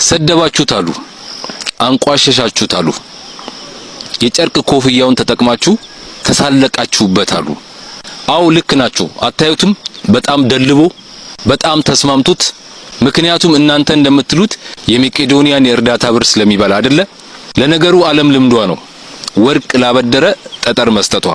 ሰደባችሁት አሉ፣ አንቋሸሻችሁት አሉ፣ የጨርቅ ኮፍያውን ተጠቅማችሁ ተሳለቃችሁበት አሉ። አው ልክ ናቸው። አታዩትም? በጣም ደልቦ በጣም ተስማምቱት። ምክንያቱም እናንተ እንደምትሉት የመቄዶንያን የእርዳታ ብር ስለሚበላ አይደለ? ለነገሩ ዓለም ልምዷ ነው። ወርቅ ላበደረ ጠጠር መስጠቷ።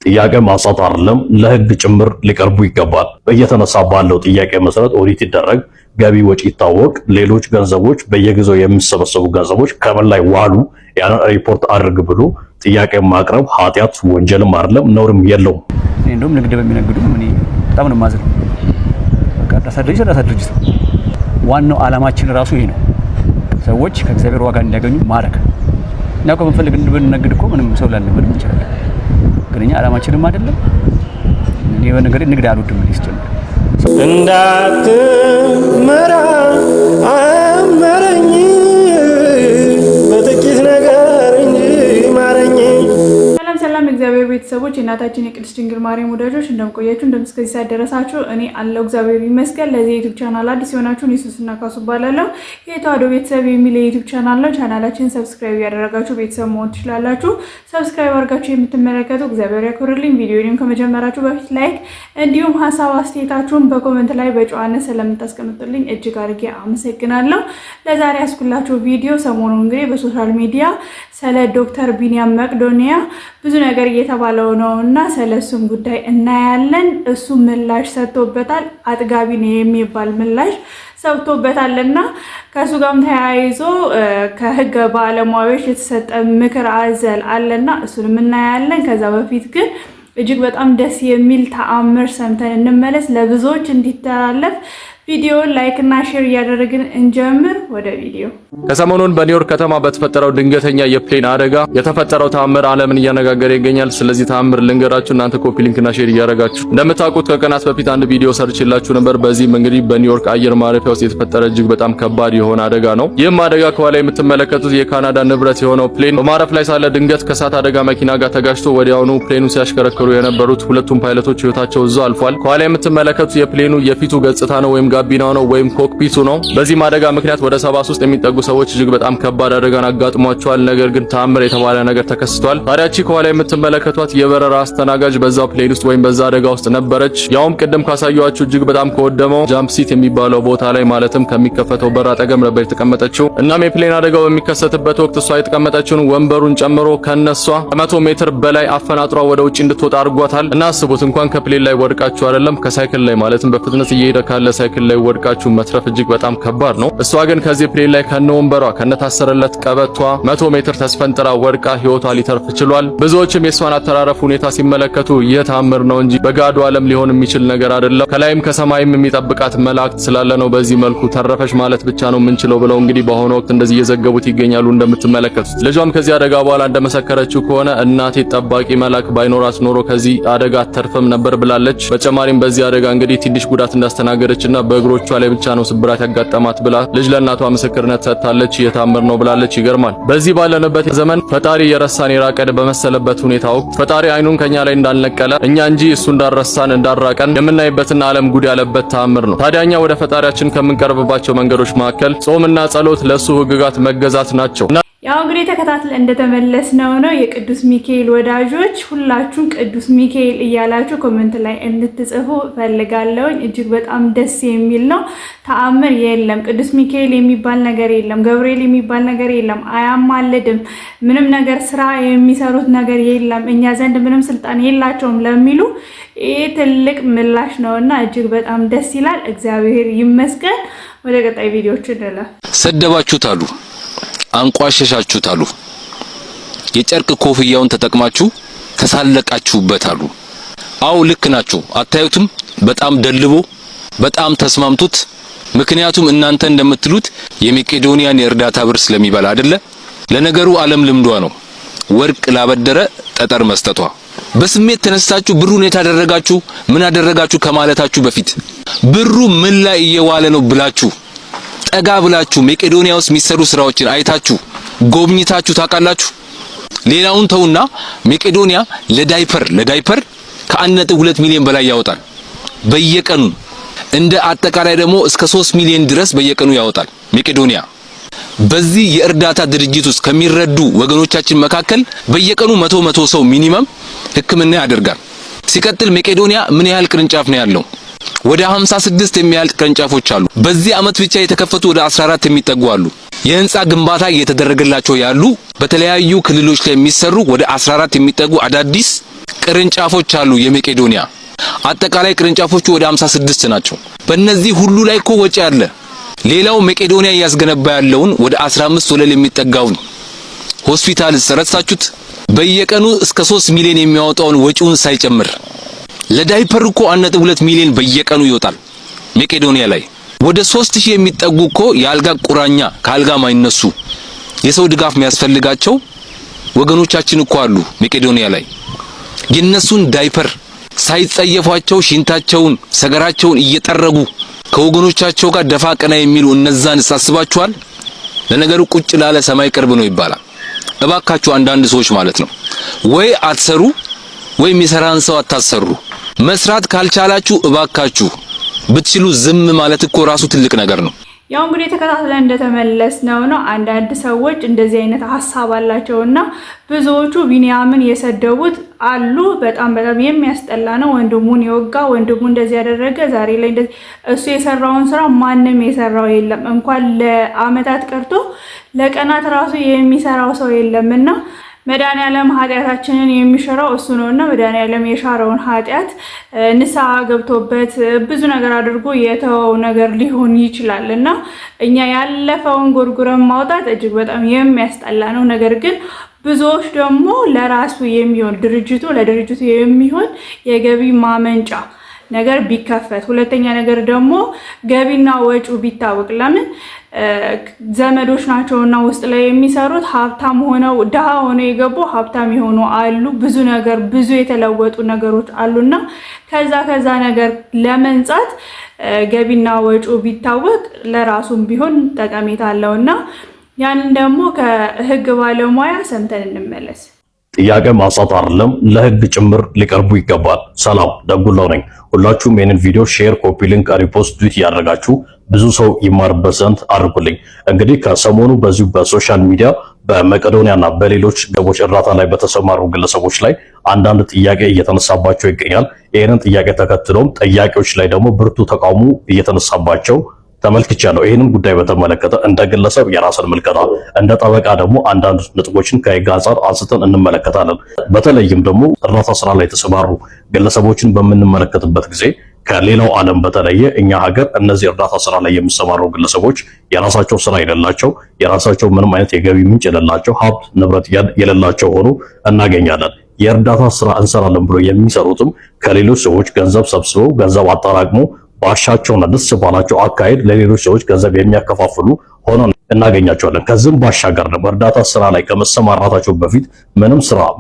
ጥያቄ ማንሳት አይደለም ለህግ ጭምር ሊቀርቡ ይገባል። በየተነሳ ባለው ጥያቄ መሰረት ኦዲት ይደረግ፣ ገቢ ወጪ ይታወቅ፣ ሌሎች ገንዘቦች በየጊዜው የሚሰበሰቡ ገንዘቦች ከምን ላይ ዋሉ ያን ሪፖርት አድርግ ብሎ ጥያቄ ማቅረብ ኃጢያት ወንጀልም አይደለም ነውርም የለውም። እንደውም ንግድ በሚነግዱ ምን በጣም ነው ማዘን። በቃ ራሳ ድርጅት ዋናው ዓላማችን ራሱ ይሄ ነው። ሰዎች ከእግዚአብሔር ዋጋ እንዲያገኙ ማድረግ እና ከመፈልግ እንድንነግድ እኮ ምንም ሰው ላልነበር ይችላል። ግን እኛ ዓላማችንም አይደለም። እኔ በነገር ንግድ አልወድም ሊስጨምር እንዳትመራ አመረኝ በጥቂት ነገር እንጂ ማረኝ። ሰላም እግዚአብሔር ቤተሰቦች እናታችን የቅድስት ድንግል ማርያም ወዳጆች እንደምቆያችሁ እንደምስከዚህ ሳደረሳችሁ እኔ አለው እግዚአብሔር ይመስገን። ለዚህ ዩቲዩብ ቻናል አዲስ የሆናችሁ ኢየሱስና ካሱ ባላለው የተዋሕዶ ቤተሰብ የሚል የዩቲዩብ ቻናል ነው። ቻናላችንን ሰብስክራይብ ያደረጋችሁ ቤተሰብ መሆን ትችላላችሁ። ሰብስክራይብ አድርጋችሁ የምትመለከቱ እግዚአብሔር ያክብርልኝ። ቪዲዮውን ከመጀመራችሁ በፊት ላይክ እንዲሁም ሐሳብ አስተያየታችሁን በኮሜንት ላይ በጨዋነት ስለምታስቀምጡልኝ እጅግ አድርጌ አመሰግናለሁ። ለዛሬ ያስኩላችሁ ቪዲዮ ሰሞኑን እንግዲህ በሶሻል ሚዲያ ስለ ዶክተር ቢኒያም መቅዶኒያ ብዙ ነገር እየተባለው ነውና ስለሱም ጉዳይ እናያለን። እሱ ምላሽ ሰጥቶበታል። አጥጋቢ ነው የሚባል ምላሽ ሰጥቶበታልና ከሱ ጋርም ተያይዞ ከህግ ባለሙያዎች የተሰጠ ምክር አዘል አለና እሱንም እናያለን። ከዛ በፊት ግን እጅግ በጣም ደስ የሚል ተአምር ሰምተን እንመለስ። ለብዙዎች እንዲተላለፍ ቪዲዮ ላይክ እና ሼር እያደረግን እንጀምር። ወደ ቪዲዮ። ከሰሞኑን በኒውዮርክ ከተማ በተፈጠረው ድንገተኛ የፕሌን አደጋ የተፈጠረው ተአምር ዓለምን እያነጋገረ ይገኛል። ስለዚህ ተአምር ልንገራችሁ፣ እናንተ ኮፒ ሊንክ እና ሼር እያደረጋችሁ። እንደምታውቁት ከቀናት በፊት አንድ ቪዲዮ ሰርችላችሁ ነበር። በዚህም እንግዲህ በኒውዮርክ አየር ማረፊያ ውስጥ የተፈጠረ እጅግ በጣም ከባድ የሆነ አደጋ ነው። ይህም አደጋ ከኋላ የምትመለከቱት የካናዳ ንብረት የሆነው ፕሌን በማረፍ ላይ ሳለ ድንገት ከእሳት አደጋ መኪና ጋር ተጋጭቶ ወዲያውኑ ፕሌኑን ሲያሽከረክሩ የነበሩት ሁለቱም ፓይለቶች ህይወታቸው እዛው አልፏል። ከኋላ የምትመለከቱት የፕሌኑ የፊቱ ገጽታ ነው ወይም ጋቢናው ነው ወይም ኮክፒቱ ነው። በዚህ አደጋ ምክንያት ወደ 73 የሚጠጉ ሰዎች እጅግ በጣም ከባድ አደጋን አጋጥሟቸዋል። ነገር ግን ተአምር የተባለ ነገር ተከስቷል። ታዲያቺ ከኋላ የምትመለከቷት የበረራ አስተናጋጅ በዛው ፕሌን ውስጥ ወይም በዛ አደጋ ውስጥ ነበረች። ያውም ቅድም ካሳየኋችሁ እጅግ በጣም ከወደመው ጃምፕ ሲት የሚባለው ቦታ ላይ ማለትም ከሚከፈተው በር አጠገብ ነበር የተቀመጠችው። እናም የፕሌን አደጋው በሚከሰትበት ወቅት እሷ የተቀመጠችውን ወንበሩን ጨምሮ ከነሷ 100 ሜትር በላይ አፈናጥሯ ወደ ውጪ እንድትወጣ አድርጓታል። እና አስቡት እንኳን ከፕሌን ላይ ወድቃችሁ አይደለም ከሳይክል ላይ ማለትም በፍጥነት እየሄደ ካለ ሳይክል ላይ ወድቃችሁ መትረፍ እጅግ በጣም ከባድ ነው። እሷ ግን ከዚህ ፕሌን ላይ ከነወንበሯ ከነታሰረለት ቀበቷ 100 ሜትር ተስፈንጥራ ወድቃ ህይወቷ ሊተርፍ ችሏል። ብዙዎችም የሷን አተራረፍ ሁኔታ ሲመለከቱ ይህ ተአምር ነው እንጂ በጋዱ ዓለም ሊሆን የሚችል ነገር አይደለም፣ ከላይም ከሰማይም የሚጠብቃት መላእክት ስላለ ነው በዚህ መልኩ ተረፈሽ ማለት ብቻ ነው የምንችለው ብለው እንግዲህ በአሁኑ ወቅት እንደዚህ እየዘገቡት ይገኛሉ። እንደምትመለከቱት ልጇም ከዚህ አደጋ በኋላ እንደመሰከረችው ከሆነ እናቴ ጠባቂ መልአክ ባይኖራት ኖሮ ከዚህ አደጋ አተርፈም ነበር ብላለች። በተጨማሪም በዚህ አደጋ እንግዲህ ትንሽ ጉዳት እንዳስተናገደችና በእግሮቿ ላይ ብቻ ነው ስብራት ያጋጠማት ብላ ልጅ ለእናቷ ምስክርነት ሰጥታለች። የታምር ነው ብላለች። ይገርማል። በዚህ ባለንበት ዘመን ፈጣሪ የረሳን የራቀን በመሰለበት ሁኔታ ወቅት ፈጣሪ አይኑን ከኛ ላይ እንዳልነቀለ እኛ እንጂ እሱ እንዳረሳን እንዳራቀን የምናይበትና ዓለም ጉድ ያለበት ተአምር ነው። ታዲያኛ ወደ ፈጣሪያችን ከምንቀርብባቸው መንገዶች መካከል ጾምና ጸሎት ለሱ ህግጋት መገዛት ናቸው። ያው እንግዲህ ተከታትለን እንደተመለስነው ነው የቅዱስ ሚካኤል ወዳጆች ሁላችሁም ቅዱስ ሚካኤል እያላችሁ ኮሜንት ላይ እንድትጽፉ ፈልጋለሁ። እጅግ በጣም ደስ የሚል ነው። ተአምር የለም፣ ቅዱስ ሚካኤል የሚባል ነገር የለም፣ ገብርኤል የሚባል ነገር የለም፣ አያማልድም፣ ምንም ነገር ስራ የሚሰሩት ነገር የለም፣ እኛ ዘንድ ምንም ስልጣን የላቸውም ለሚሉ ይሄ ትልቅ ምላሽ ነውና እጅግ በጣም ደስ ይላል። እግዚአብሔር ይመስገን። ወደ ቀጣይ ቪዲዮዎች እንላለን። ሰደባችሁት አሉ፣ አንቋሸሻችሁት አሉ፣ የጨርቅ ኮፍያውን ተጠቅማችሁ ተሳለቃችሁበት አሉ። አው ልክ ናቸው። አታዩትም? በጣም ደልቦ በጣም ተስማምቱት። ምክንያቱም እናንተ እንደምትሉት የመቄዶንያን የእርዳታ ብር ስለሚበላ አይደለ? ለነገሩ ዓለም ልምዷ ነው። ወርቅ ላበደረ ጠጠር መስጠቷ። በስሜት ተነስታችሁ ብሩን የታደረጋችሁ ምን አደረጋችሁ ከማለታችሁ በፊት ብሩ ምን ላይ እየዋለ ነው ብላችሁ ጠጋ ብላችሁ መቄዶንያ ውስጥ የሚሰሩ ስራዎችን አይታችሁ ጎብኝታችሁ ታውቃላችሁ? ሌላውን ተውና መቄዶንያ ለዳይፐር ከ1.2 ሚሊዮን በላይ ያወጣል በየቀኑ። እንደ አጠቃላይ ደግሞ እስከ 3 ሚሊዮን ድረስ በየቀኑ ያወጣል መቄዶንያ። በዚህ የእርዳታ ድርጅት ውስጥ ከሚረዱ ወገኖቻችን መካከል በየቀኑ መቶ ሰው ሚኒመም ሕክምና ያደርጋል። ሲቀጥል መቄዶንያ ምን ያህል ቅርንጫፍ ነው ያለው? ወደ 56 የሚያህል ቅርንጫፎች አሉ። በዚህ አመት ብቻ የተከፈቱ ወደ 14 የሚጠጉ አሉ። የህንጻ ግንባታ እየተደረገላቸው ያሉ በተለያዩ ክልሎች ላይ የሚሰሩ ወደ 14 የሚጠጉ አዳዲስ ቅርንጫፎች አሉ የመቄዶንያ። አጠቃላይ ቅርንጫፎቹ ወደ 56 ናቸው። በእነዚህ ሁሉ ላይ እኮ ወጪ አለ። ሌላው መቄዶንያ እያስገነባ ያለውን ወደ 15 ወለል የሚጠጋውን ሆስፒታል ረሳችሁት? በየቀኑ እስከ 3 ሚሊዮን የሚያወጣውን ወጪውን ሳይጨምር ለዳይፐር እኮ 1.2 ሚሊዮን በየቀኑ ይወጣል መቄዶንያ ላይ። ወደ 3000 የሚጠጉ እኮ የአልጋ ቁራኛ ከአልጋ ማይነሱ የሰው ድጋፍ የሚያስፈልጋቸው ወገኖቻችን እኮ አሉ መቄዶንያ ላይ። የነሱን ዳይፐር ሳይጸየፏቸው ሽንታቸውን ሰገራቸውን እየጠረጉ ከወገኖቻቸው ጋር ደፋ ቀና የሚሉ እነዛን አስባችኋል? ለነገሩ ቁጭ ላለ ሰማይ ቅርብ ነው ይባላል። እባካችሁ አንዳንድ ሰዎች ማለት ነው ወይ አትሰሩ ወይ የሚሰራን ሰው አታሰሩ። መስራት ካልቻላችሁ እባካችሁ ብትችሉ ዝም ማለት እኮ ራሱ ትልቅ ነገር ነው። ያው እንግዲህ ተከታትለን እንደተመለስነው ነው አንዳንድ ሰዎች እንደዚህ አይነት ሐሳብ አላቸውና ብዙዎቹ ቢንያምን የሰደቡት አሉ። በጣም የሚያስጠላ ነው። ወንድሙን የወጋ ወንድሙ እንደዚህ ያደረገ ዛሬ ላይ እንደዚህ እሱ የሰራውን ስራ ማንም የሰራው የለም። እንኳን ለአመታት ቀርቶ ለቀናት ራሱ የሚሰራው ሰው የለምና መድኃኒዓለም ኃጢአታችንን የሚሽረው እሱ ነውና መድኃኒዓለም የሻረውን ኃጢአት ንስሐ ገብቶበት ብዙ ነገር አድርጎ የተወው ነገር ሊሆን ይችላልና እኛ ያለፈውን ጎርጉረን ማውጣት እጅግ በጣም የሚያስጠላ ነው። ነገር ግን ብዙዎች ደግሞ ለራሱ የሚሆን ለድርጅቱ የሚሆን የገቢ ማመንጫ ነገር ቢከፈት፣ ሁለተኛ ነገር ደግሞ ገቢና ወጪው ቢታወቅ። ለምን ዘመዶች ናቸውና ውስጥ ላይ የሚሰሩት ሀብታም ሆነው ደሃ ሆነው የገቡ ሀብታም የሆኑ አሉ። ብዙ የተለወጡ ነገሮች አሉና ከዛ ነገር ለመንጻት ገቢና ወጪው ቢታወቅ ለራሱም ቢሆን ጠቀሜታ አለውና ያንን ደግሞ ከህግ ባለሙያ ሰምተን እንመለስ። ጥያቄ ማንሳት አይደለም ለህግ ጭምር ሊቀርቡ ይገባል። ሰላም ደጉላው ነኝ። ሁላችሁም ይህንን ቪዲዮ ሼር፣ ኮፒ ሊንክ፣ ሪፖስት፣ ዱት ያደረጋችሁ ብዙ ሰው ይማርበት ዘንድ አድርጉልኝ። እንግዲህ ከሰሞኑ በዚሁ በሶሻል ሚዲያ በመቄዶንያና በሌሎች ገቦች እርዳታ ላይ በተሰማሩ ግለሰቦች ላይ አንዳንድ ጥያቄ እየተነሳባቸው ይገኛል። ይህንን ጥያቄ ተከትሎም ጥያቄዎች ላይ ደግሞ ብርቱ ተቃውሞ እየተነሳባቸው ተመልክቻለሁ። ይህንን ጉዳይ በተመለከተ እንደ ግለሰብ የራስን ምልከታ እንደ ጠበቃ ደግሞ አንዳንድ ነጥቦችን ከህግ አንጻር አንስተን እንመለከታለን። በተለይም ደግሞ እርዳታ ስራ ላይ የተሰማሩ ግለሰቦችን በምንመለከትበት ጊዜ ከሌላው ዓለም በተለየ እኛ ሀገር እነዚህ እርዳታ ስራ ላይ የሚሰማሩ ግለሰቦች የራሳቸው ስራ የሌላቸው፣ የራሳቸው ምንም አይነት የገቢ ምንጭ የሌላቸው፣ ሀብት ንብረት የሌላቸው ሆኖ እናገኛለን። የእርዳታ ስራ እንሰራለን ብሎ የሚሰሩትም ከሌሎች ሰዎች ገንዘብ ሰብስበው ገንዘብ አጠራቅመው ባሻቸውና ደስ ባላቸው አካሄድ ለሌሎች ሰዎች ገንዘብ የሚያከፋፍሉ ሆኖ እናገኛቸዋለን። ከዚህም ባሻገር ደግሞ እርዳታ ስራ ላይ ከመሰማራታቸው በፊት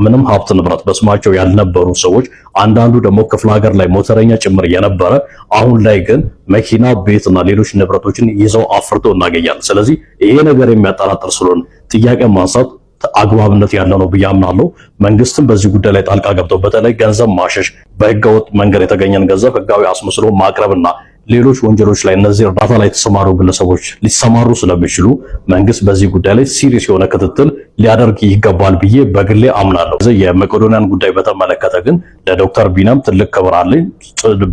ምንም ሀብት ንብረት በስማቸው ያልነበሩ ሰዎች፣ አንዳንዱ ደግሞ ክፍለ ሀገር ላይ ሞተረኛ ጭምር የነበረ አሁን ላይ ግን መኪና፣ ቤትና ሌሎች ንብረቶችን ይዘው አፍርተው እናገኛለን። ስለዚህ ይሄ ነገር የሚያጠራጥር ስለሆነ ጥያቄ ማንሳት አግባብነት ያለው ነው ብዬ አምናለሁ። መንግስትም በዚህ ጉዳይ ላይ ጣልቃ ገብተው በተለይ ገንዘብ ማሸሽ፣ በህገወጥ መንገድ የተገኘን ገንዘብ ህጋዊ አስመስሎ ማቅረብና ሌሎች ወንጀሎች ላይ እነዚህ እርዳታ ላይ የተሰማሩ ግለሰቦች ሊሰማሩ ስለሚችሉ መንግስት በዚህ ጉዳይ ላይ ሲሪየስ የሆነ ክትትል ሊያደርግ ይገባል ብዬ በግሌ አምናለሁ። የመቄዶንያን ጉዳይ በተመለከተ ግን ለዶክተር ቢንያም ትልቅ ክብር አለኝ።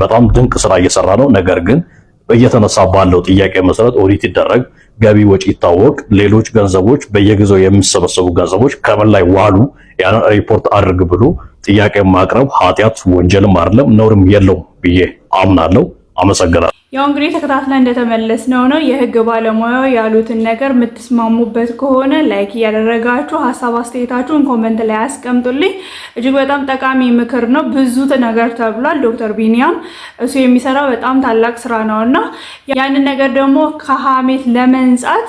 በጣም ድንቅ ስራ እየሰራ ነው። ነገር ግን እየተነሳ ባለው ጥያቄ መሰረት ኦዲት ይደረግ፣ ገቢ ወጪ ይታወቅ፣ ሌሎች ገንዘቦች በየጊዜው የሚሰበሰቡ ገንዘቦች ከምን ላይ ዋሉ ያን ሪፖርት አድርግ ብሎ ጥያቄ ማቅረብ ኃጢአት ወንጀልም አይደለም ነውርም የለውም ብዬ አምናለሁ። አመሰግናለሁ። ያው እንግዲህ ተከታትለን እንደተመለስነው ነው የህግ ባለሙያው ያሉትን ነገር የምትስማሙበት ከሆነ ላይክ እያደረጋችሁ ሀሳብ አስተያየታችሁን ኮሜንት ላይ አስቀምጡልኝ። እጅግ በጣም ጠቃሚ ምክር ነው። ብዙ ነገር ተብሏል። ዶክተር ቢንያም እሱ የሚሰራው በጣም ታላቅ ስራ ነውና ያንን ነገር ደግሞ ከሀሜት ለመንጻት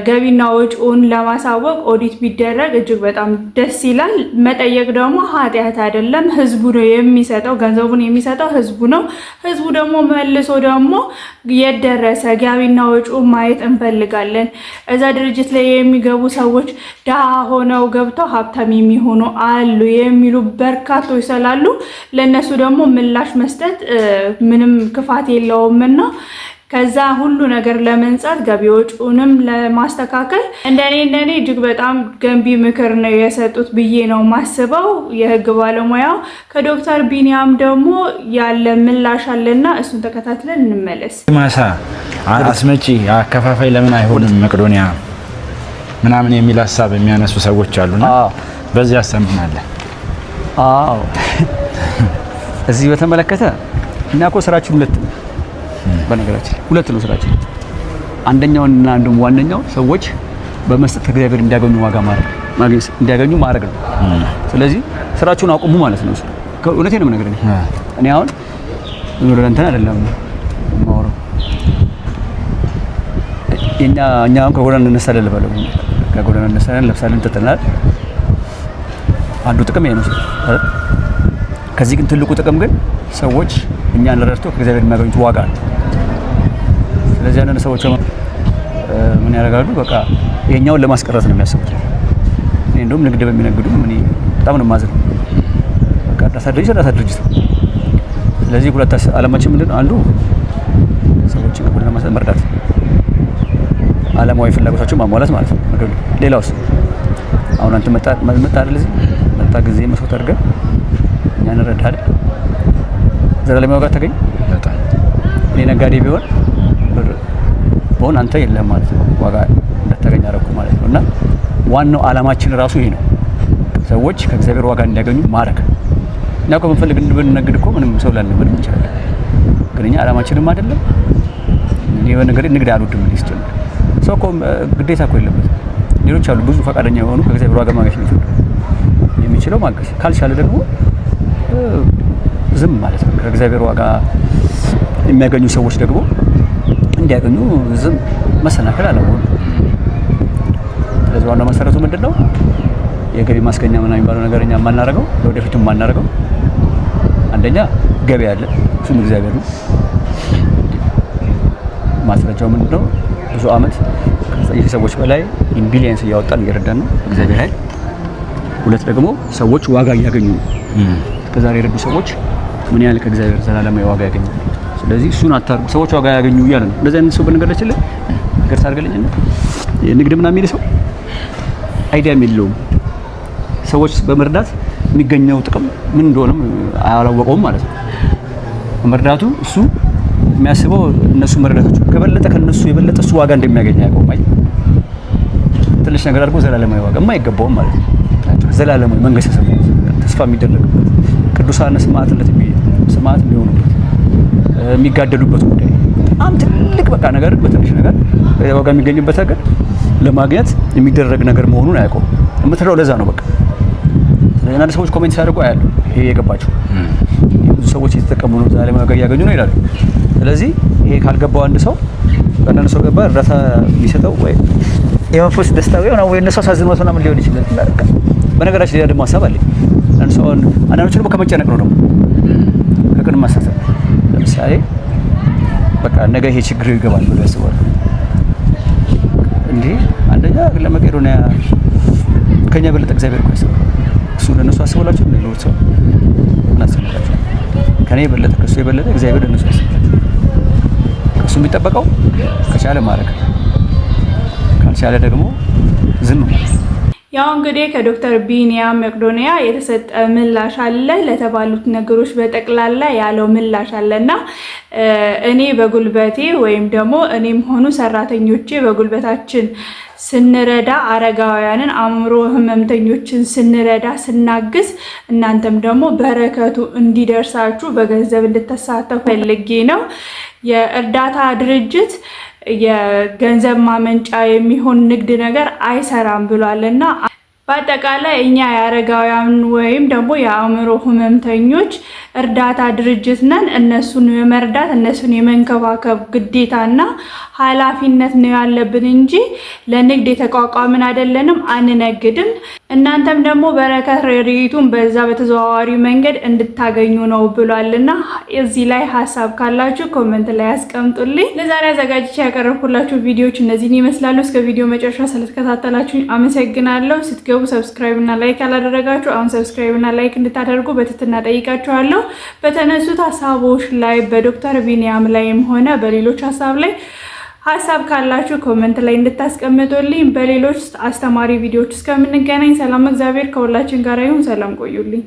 ገቢና ወጪውን ለማሳወቅ ኦዲት ቢደረግ እጅግ በጣም ደስ ይላል። መጠየቅ ደግሞ ኃጢአት አይደለም። ህዝቡ ነው የሚሰጠው፣ ገንዘቡን የሚሰጠው ህዝቡ ነው። ህዝቡ ደግሞ መልሶ ደግሞ የደረሰ ገቢና ወጪውን ማየት እንፈልጋለን። እዛ ድርጅት ላይ የሚገቡ ሰዎች ድሃ ሆነው ገብተው ሀብታም የሚሆኑ አሉ የሚሉ በርካቶች ስላሉ ለነሱ ደግሞ ምላሽ መስጠት ምንም ክፋት የለውምና ከዛ ሁሉ ነገር ለመንጻት ገቢ ወጪውንም ለማስተካከል እንደኔ እጅግ በጣም ገንቢ ምክር ነው የሰጡት ብዬ ነው ማስበው የህግ ባለሙያው። ከዶክተር ቢኒያም ደግሞ ያለ ምላሽ አለና እሱን ተከታትለን እንመለስ። ማሳ አስመጪ አከፋፋይ ለምን አይሆንም መቄዶንያ ምናምን የሚል ሐሳብ የሚያነሱ ሰዎች አሉና በዚህ ያሰምናል። አዎ እዚህ በተመለከተ እና እኮ ስራችን ሁለት ነው። በነገራችን ሁለት ነው ስራችን። አንደኛውና አንዱም ዋነኛው ሰዎች በመስጠት ከእግዚአብሔር እንዲያገኙ ዋጋ እንዲያገኙ ማድረግ ነው። ስለዚህ ስራችሁን አቁሙ ማለት ነው። እውነቴን ነው የምነግርህ። እኔ አሁን እንትን አይደለም ማወራው እኛም ከጎዳና እንነሳለን ልበለው ከጎዳና እንነሳለን ለብሳለን እንጠጥናል። አንዱ ጥቅም ይሄ ነው አይደል? ከዚህ ግን ትልቁ ጥቅም ግን ሰዎች እኛን ረድቶ ከእግዚአብሔር የሚያገኙት ዋጋ ነው። ስለዚህ አንዳንድ ሰዎች ምን ያደርጋሉ? በቃ ይሄኛውን ለማስቀረት ነው የሚያስቡት። እኔ እንደውም ንግድ በሚነግዱ እኔ በጣም ነው የማዝነው። በቃ እርዳታ ድርጅት ነው። ስለዚህ ሁለት ዓላማችን ምንድነው? አንዱ ሰዎችን ከጎዳና መርዳት፣ ዓለማዊ ፍላጎታቸውን ማሟላት ማለት ነው። ሌላውስ አሁን አንተ መጣ አይደል? እዚህ መጣ ጊዜ መስዋዕት አድርገህ እኛን ረዳህ ዘላለማዊ ዋጋ ተገኝ። እኔ ነጋዴ ቢሆን አንተ የለም ማለት ነው፣ ዋጋ እንደተገኘ አደረኩ ማለት ነው። እና ዋናው ዓላማችን ራሱ ይሄ ነው፣ ሰዎች ከእግዚአብሔር ዋጋ እንዲያገኙ ማድረግ። እና እኮ ብንፈልግ ብንነግድ እኮ ምንም ሰው ላልነግድ እንችላለን፣ ግን እኛ ዓላማችንም አይደለም። እኔ በነገር ንግድ አልወድም ሊስጨምር ሰው እኮ ግዴታ እኮ የለበትም። ሌሎች አሉ ብዙ ፈቃደኛ የሆኑ ከእግዚአብሔር ዋጋ ማግኘት የሚችለው ማገዝ፣ ካልቻለ ደግሞ ዝም ማለት ነው። ከእግዚአብሔር ዋጋ የሚያገኙ ሰዎች ደግሞ እንዲያገኙ ዝም መሰናከል አለመሆኑ። ስለዚህ ዋናው መሰረቱ ምንድነው? የገቢ ማስገኛ ምናምን የሚባለው ነገር እኛ የማናደርገው ለወደፊቱም የማናደርገው አንደኛ ገቢ አለ፣ እሱም እግዚአብሔር ነው። ማስረጃው ምንድነው? ብዙ አመት ከሰዎች በላይ ቢሊየንስ እያወጣን እየረዳን ነው እግዚአብሔር ኃይል። ሁለት ደግሞ ሰዎች ዋጋ እያገኙ ነው። ከዛሬ የረዱ ሰዎች ምን ያህል ከእግዚአብሔር ዘላለማዊ ዋጋ ያገኛሉ። ስለዚህ እሱን አታርጉ፣ ሰዎች ዋጋ ያገኙ እያለ ነው። እንደዚህ አይነት ሰው በነገራችን ላይ ገርታ አድርገልኝና የንግድ ምናምን የሚል ሰው አይዲያ የለውም። ሰዎች በመርዳት የሚገኘው ጥቅም ምን እንደሆነም አላወቀውም ማለት ነው። መርዳቱ እሱ የሚያስበው እነሱ መረዳታቸው ከበለጠ ከነሱ የበለጠ እሱ ዋጋ እንደሚያገኝ ያውቀው ማለት ትንሽ ነገር አድርጎ ዘላለማዊ ዋጋ የማይገባውም ማለት ነው። ዘላለማዊ መንግስተ ሰማያት ተስፋ የሚደረግበት ቅዱሳን ሰማዕትነት የሚሆኑበት የሚጋደሉበት ጉዳይ በጣም ትልቅ በቃ ነገር በትንሽ ነገር ዋጋ የሚገኝበት ነገር ለማግኘት የሚደረግ ነገር መሆኑን አያውቀው። የምትረዳው ለዛ ነው። በቃ አንዳንድ ሰዎች ኮሜንት ሲያደርጉ አያለሁ። ይሄ የገባቸው ብዙ ሰዎች እየተጠቀሙ ነው፣ ዘላለማዊ ዋጋ እያገኙ ነው ይላሉ። ስለዚህ ይሄ ካልገባው አንድ ሰው አንዳንድ ሰው ገባ እርዳታ የሚሰጠው ወይ የመንፈስ ደስታ ወይ እነሱ አሳዝኖት ምናምን ሊሆን ይችላል። በነገራችን ላይ ደግሞ ሀሳብ አለኝ። አንዳንዶቹ ደግሞ ከመጨነቅ ነው ደግሞ ከቅን ማሳሰብ። ለምሳሌ በቃ ነገ ይሄ ችግር ይገባል ብሎ ያስባሉ። እንዴ አንደኛ ለመቄዶንያ ከኛ በለጠ እግዚአብሔር እኮ ያስባል። እሱ ለነሱ አስቦላቸው ነው ሰው እናስባላቸው። ከኔ የበለጠ ከሱ የበለጠ እግዚአብሔር ለነሱ ያስባላቸው። ከሱ የሚጠበቀው ከቻለ ማድረግ፣ ካልቻለ ደግሞ ዝም ማለት። ያው እንግዲህ ከዶክተር ቢኒያም መቄዶንያ የተሰጠ ምላሽ አለ። ለተባሉት ነገሮች በጠቅላላ ያለው ምላሽ አለና እኔ በጉልበቴ ወይም ደግሞ እኔም ሆኑ ሰራተኞቼ በጉልበታችን ስንረዳ አረጋውያንን አእምሮ ህመምተኞችን ስንረዳ ስናግዝ እናንተም ደግሞ በረከቱ እንዲደርሳችሁ በገንዘብ እንድትሳተፉ ፈልጌ ነው። የእርዳታ ድርጅት የገንዘብ ማመንጫ የሚሆን ንግድ ነገር አይሰራም ብሏልና በአጠቃላይ እኛ የአረጋውያን ወይም ደግሞ የአእምሮ ህመምተኞች እርዳታ ድርጅት ነን። እነሱን የመርዳት እነሱን የመንከባከብ ግዴታና ኃላፊነት ነው ያለብን እንጂ ለንግድ የተቋቋምን አይደለንም፣ አንነግድም። እናንተም ደግሞ በረከት ረድኤቱን በዛ በተዘዋዋሪ መንገድ እንድታገኙ ነው ብሏልና እዚህ ላይ ሐሳብ ካላችሁ ኮሜንት ላይ አስቀምጡልኝ። ለዛሬ አዘጋጅቼ ያቀረብኩላችሁ ቪዲዮዎች እነዚህን ይመስላሉ። እስከ ቪዲዮ መጨረሻ ስለተከታተላችሁ አመሰግናለሁ። ስትገቡ ሰብስክራይብ እና ላይክ አላደረጋችሁ አሁን ሰብስክራይብ እና ላይክ እንድታደርጉ በትህትና ጠይቃችኋለሁ። በተነሱት ሐሳቦች ላይ በዶክተር ቢኒያም ላይም ሆነ በሌሎች ሐሳብ ካላችሁ ኮሜንት ላይ እንድታስቀምጡልኝ። በሌሎች አስተማሪ ቪዲዮዎች እስከምንገናኝ ሰላም እግዚአብሔር ከሁላችን ጋር ይሁን። ሰላም ቆዩልኝ።